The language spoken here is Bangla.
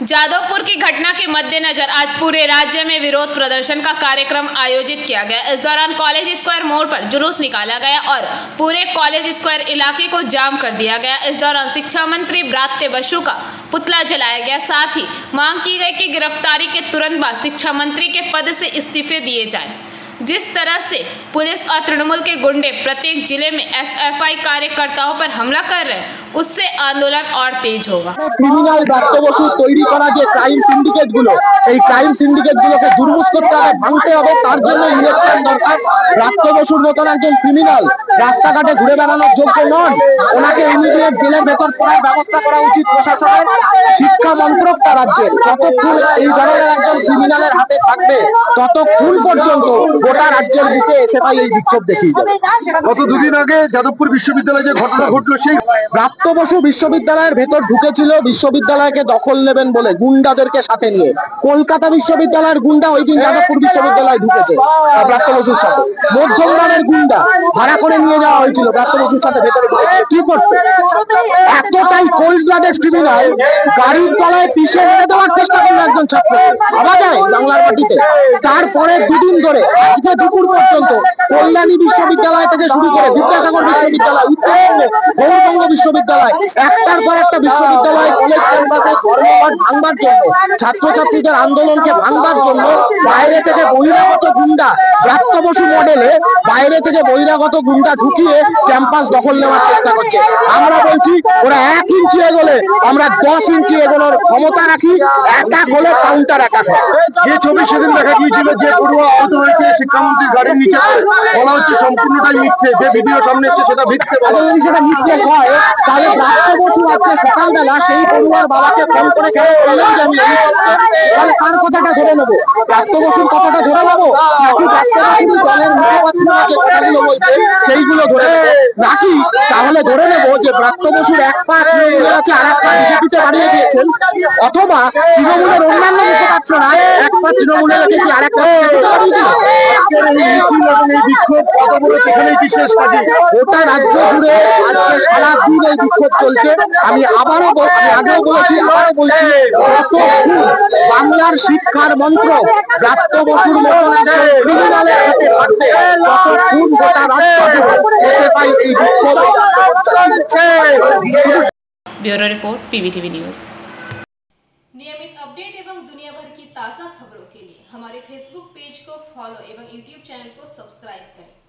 जादवपुर की घटना के मद्देनजर आज पूरे राज्य में विरोध प्रदर्शन का कार्यक्रम आयोजित किया गया। इस दौरान कॉलेज स्क्वायर मोड़ पर जुलूस निकाला गया और पूरे कॉलेज स्क्वायर इलाके को जाम कर दिया गया। इस दौरान शिक्षा मंत्री ब्रात्य बसु का पुतला जलाया गया। साथ ही मांग की गई कि गिरफ्तारी के तुरंत बाद शिक्षा मंत्री के पद से इस्तीफे दिए जाएं। जिस तरह से पुलिस और तृणमूल के गुंडे प्रत्येक जिले में एसएफआई कार्यकर्ताओं पर हमला कर रहे हैं, उससे आंदोलन और तेज होगा। ক্রিমিনাল ব্রাত্যবসু তৈরি করা যে ক্রাইম সিন্ডিকেটগুলো, এই ক্রাইম সিন্ডিকেটগুলোকে দুর্মূল করতে হবে, ভাঙতে হবে। তার জন্য ইলেকশন দরকার। ব্রাত্যবসুর মতন একজন ক্রিমিনাল রাস্তাঘাটে ঘুরে বেড়ানোর যোগ্য নন। ওনাকে ইমিডিয়েট জেলের ভেতর পড়ার ব্যবস্থা করা উচিত প্রশাসনের, শিক্ষা মন্ত্রক তার রাজ্যের। যতক্ষণ এই ধরনের একজন ক্রিমিনালের হাতে থাকবে ততক্ষণ পর্যন্ত গোটা রাজ্যের বুকে এসএফআই এই বিক্ষোভ দেখিয়ে যাবে। গত দুদিন আগে যাদবপুর বিশ্ববিদ্যালয়ে যে ঘটনা ঘটলো, সেই ব্রাত্যবসু বিশ্ববিদ্যালয়ের ভেতর ঢুকেছিল বিশ্ববিদ্যালয়কে দখল নেবেন বলে গুন্ডাদেরকে সাথে নিয়ে। কলকাতা বিশ্ববিদ্যালয়ের গুন্ডা ওই দিন যাদবপুর বিশ্ববিদ্যালয়ে ঢুকেছে ব্রাত্যবসুর সাথে। মধ্যমগ্রামের গুন্ডা ভাড়া করে নিয়ে যাওয়া হয়েছিল, ব্রাত্যবসুর সাথে ভেতরে ঢুকেছিল। কি করছে? এতটাই কোল্ড ব্লাডেড ক্রিমিনাল, গাড়ির তলায় পিষে মেরে দেওয়ার চেষ্টা করলো একজন ছাত্র। ভাবা যায় বাংলার মাটিতে? তারপরে দুদিন ধরে আজকে দুপুর পর্যন্ত কল্যাণী বিশ্ববিদ্যালয় থেকে শুরু করে বিদ্যাসাগর বিশ্ববিদ্যালয়, উত্তরবঙ্গ গৌরবঙ্গ বিশ্ববিদ্যালয়, একটার পর একটা বিশ্ববিদ্যালয় কলেজ ক্যাম্পাসে ধর্মঘট ভাঙবার জন্য, ছাত্রছাত্রীদের আন্দোলনকে ভাঙবার জন্য বাইরে থেকে বহিরাগত গুন্ডা, ব্রাত্যবসু মডেলে বাইরে থেকে বহিরাগত গুন্ডা ঢুকিয়ে ক্যাম্পাস দখল নেওয়ার চেষ্টা করছে। আমরা বলছি ওরা 1 ইঞ্চি এগোলে আমরা 10 ইঞ্চি এগোনোর ক্ষমতা রাখি। অ্যাটাক হলে কাউন্টার অ্যাটাক হয়। যে ছবি সেদিন দেখা গিয়েছিল, যে পড়ুয়া আহত হয়েছে শিক্ষামন্ত্রীর গাড়ির নিচে, বলা হচ্ছে সম্পূর্ণটাই মিথ্যে। যে ভিডিও সামনে এসছে সেটা মিথ্যে। যদি সেটা মিথ্যে হয় তাহলে ব্রাত্যবসু আজকে সকালবেলা সেই পড়ুয়ার বাবাকে ফোন করে কেন বললেন যে আমি তাহলে কার কথাটা ধরে নেবো? ব্রাত্যবসুর কথাটা ধরে নেবো নাকি ব্রাত্যবসুর দলের মুখপাত্ররা যে কথাগুলো বলছে সেইগুলো ধরে নেবো? নাকি তাহলে ধরে নেবো যে ব্রাত্যবসুর এক পা তৃণমূলে আছে আর এক পা বিজেপিতে বাড়িয়ে দিয়েছেন, অথবা তৃণমূলের অন্যান্য মুখপাত্ররা এক পা তৃণমূলে রেখেছি আর এক পা বিজেপিতে বাড়িয়ে দিল। এই বিক্ষোভ অবরোধ এখানেই বিশেষ কাজে গোটা রাজ্য জুড়ে আজকে সারাদিন এই বিক্ষোভ চলছে। আমি আগেও বলেছি, আবারও বলছি, যতক্ষণ বাংলার শিক্ষার মন্ত্র ব্রাত্যবসুর মতন একজন ক্রিমিনালের হাতে থাকবে ততক্ষণ গোটা রাজ্য জুড়ে এসএফআই এই বিক্ষোভ চলছে। Bureau report PVTV news. नियमित अपडेट एवं दुनिया भर की ताज़ा खबरों के लिए हमारे फेसबुक पेज को फॉलो एवं यूट्यूब चैनल को सब्सक्राइब करें।